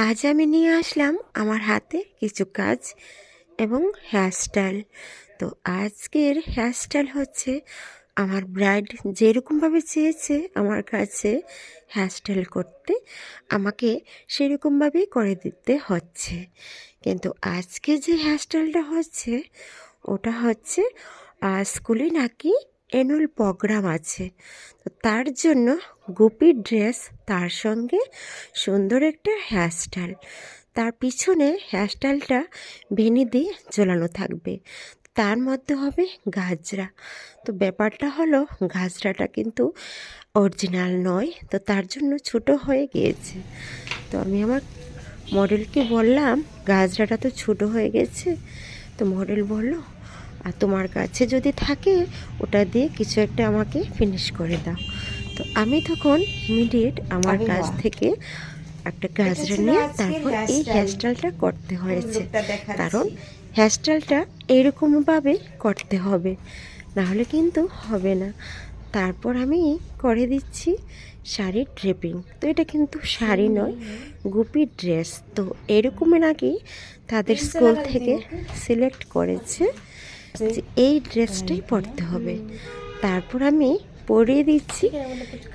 আজ আমি নিয়ে আসলাম আমার হাতে কিছু কাজ এবং হেয়ারস্টাইল। তো আজকের হেয়ারস্টাইল হচ্ছে আমার ব্রাইড যেরকমভাবে চেয়েছে আমার কাছে হেয়ারস্টাইল করতে, আমাকে সেরকমভাবেই করে দিতে হচ্ছে। কিন্তু আজকে যে হেয়ারস্টাইলটা হচ্ছে ওটা হচ্ছে স্কুলে নাকি অ্যানুয়াল প্রোগ্রাম আছে, তো তার জন্য গোপী ড্রেস, তার সঙ্গে সুন্দর একটা হেয়ারস্টাইল, তার পিছনে হেয়ারস্টাইলটা ভেনি দিয়ে ঝোলানো থাকবে, তার মধ্যে হবে গাজরা। তো ব্যাপারটা হলো গাজরাটা কিন্তু অরিজিনাল নয়, তো তার জন্য ছোট হয়ে গিয়েছে। তো আমি আমার মডেলকে বললাম গাজরাটা তো ছোট হয়ে গেছে। তো মডেল বলল আর তোমার কাছে যদি থাকে ওটা দিয়ে কিছু একটা আমাকে ফিনিশ করে দাও। তো আমি তখন ইমিডিয়েট আমার কাছ থেকে একটা গাজরা নিয়ে তারপর এই হেয়ারস্টাইলটা করতে হয়েছে, কারণ হেয়ারস্টাইলটা এরকমভাবে করতে হবে, নাহলে কিন্তু হবে না। তারপর আমি করে দিচ্ছি শাড়ির ড্রেপিং। তো এটা কিন্তু শাড়ি নয়, গোপী ড্রেস। তো এরকমই নাকি তাদের স্কুল থেকে সিলেক্ট করেছে যে এই ড্রেসটাই পরতে হবে। তারপর আমি পরিয়ে দিচ্ছি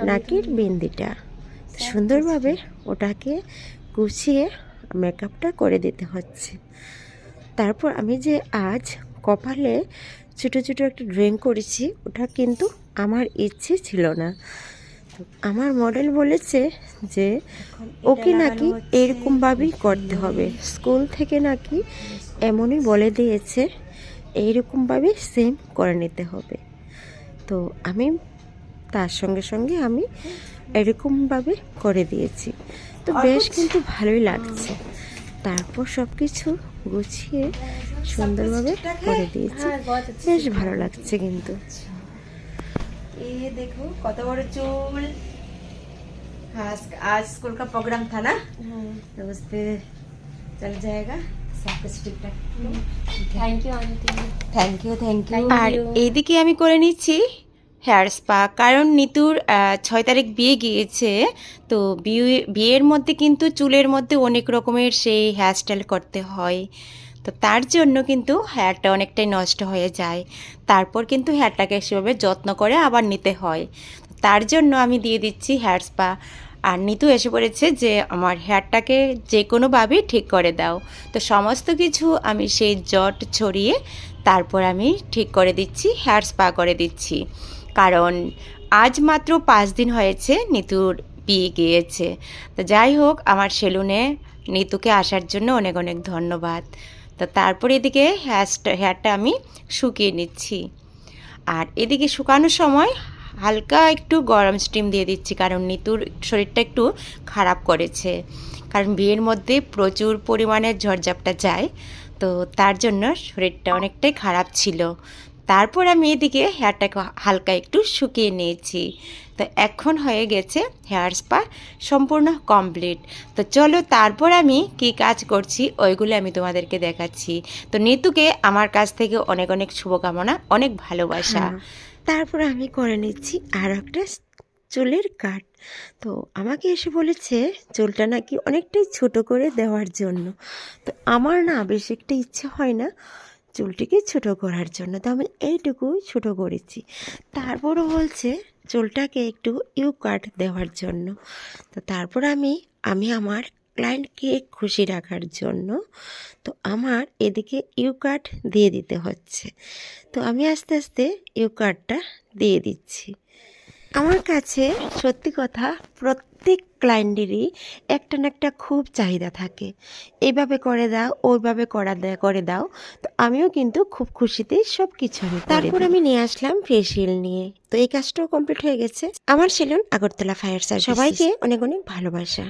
নাকের বিন্দিটা, সুন্দরভাবে ওটাকে গুছিয়ে মেকআপটা করে দিতে হচ্ছে। তারপর আমি যে আজ কপালে ছোটো ছোটো একটা ড্রয়িং করেছি, ওটা কিন্তু আমার ইচ্ছে ছিল না। আমার মডেল বলেছে যে ওকে নাকি এরকমভাবেই করতে হবে, স্কুল থেকে নাকি এমনই বলে দিয়েছে, এইরকমভাবে সেম করে নিতে হবে। তো আমি তার সঙ্গে সঙ্গে আমি এরকমভাবে করে দিয়েছি। তো বেশ কিন্তু ভালোই লাগছে। তারপর সব কিছু গুছিয়ে সুন্দরভাবে করে দিয়েছি, বেশ ভালো লাগছে। কিন্তু ये देखो कत बड़ चूल। आज स्कूल का प्रोग्राम था ना, तो उस पे चल जाएगा सब कुछ ठीक ठाक। Thank you aunty. Thank you Thank আর you. এইদিকে আমি করে নিচ্ছি হেয়ার স্পা, কারণ নিতুর 6 তারিখ বিয়ে গিয়েছে। তো বিয়ের মধ্যে কিন্তু চুলের মধ্যে অনেক রকমের সেই হেয়ারস্টাইল করতে হয়, তো তার জন্য কিন্তু হেয়ারটা অনেকটাই নষ্ট হয়ে যায়। তারপর কিন্তু হেয়ারটাকে সেভাবে যত্ন করে আবার নিতে হয়, তার জন্য আমি দিয়ে দিচ্ছি হেয়ার স্পা। আর নিতু এসে পড়েছে যে আমার হেয়ারটাকে যে কোনোভাবেই ঠিক করে দাও। তো সমস্ত কিছু আমি সেই জট ছড়িয়ে তারপর আমি ঠিক করে দিচ্ছি, হেয়ার স্পা করে দিচ্ছি। কারণ আজ মাত্র 5 দিন হয়েছে নিতুর বিয়ে গিয়েছে। তো যাই হোক, আমার সেলুনে নিতুকে আসার জন্য অনেক অনেক ধন্যবাদ। তো তারপর এদিকে হেয়ারটা আমি শুকিয়ে নিচ্ছি। আর এদিকে শুকানোর সময় হালকা একটু গরম স্টিম দিয়ে দিচ্ছি, কারণ নিতুর শরীরটা একটু খারাপ করেছে, কারণ বিয়ের মধ্যে প্রচুর পরিমাণে ঝড়ঝাপটা যায়, তো তার জন্য শরীরটা অনেকটাই খারাপ ছিল। তারপর আমি এদিকে হেয়ারটাকে হালকা একটু শুকিয়ে নিয়েছি। তো এখন হয়ে গেছে হেয়ার স্পা সম্পূর্ণ কমপ্লিট। তো চলো তারপর আমি কি কাজ করছি ওইগুলো আমি তোমাদেরকে দেখাচ্ছি। তো নিতুকে আমার কাছ থেকে অনেক অনেক শুভকামনা, অনেক ভালোবাসা। তারপর আমি করে নিচ্ছি আর একটা চুলের কাট। তো আমাকে এসে বলেছে চুলটা নাকি অনেকটাই ছোট করে দেওয়ার জন্য। তো আমার না বেশ একটা ইচ্ছে হয় না চুলটিকে ছোট করার জন্য, তো আমি এইটুকুই ছোট করেছি। তারপরও বলছে চুলটাকে একটু ইউ কাট দেওয়ার জন্য। তো তারপর আমি আমার ক্লায়েন্টকে খুশি রাখার জন্য তো আমার এদিকে ইউ কাট দিয়ে দিতে হচ্ছে। তো আমি আস্তে আস্তে ইউ কাটটা দিয়ে দিচ্ছি। আমার কাছে সত্যি কথা প্রত্যেক ক্লায়েন্টেরই একটা না একটা খুব চাহিদা থাকে, এইভাবে করে দাও, ওইভাবে করে দাও। তো আমিও কিন্তু খুব খুশিতেই সব কিছু আমি তারপর আমি নিয়ে আসলাম ফেসিয়াল নিয়ে। তো এই কাজটাও কমপ্লিট হয়ে গেছে। আমার সেলুন আগরতলা ফায়ার সার্ভিস। সবাইকে অনেক অনেক ভালোবাসা।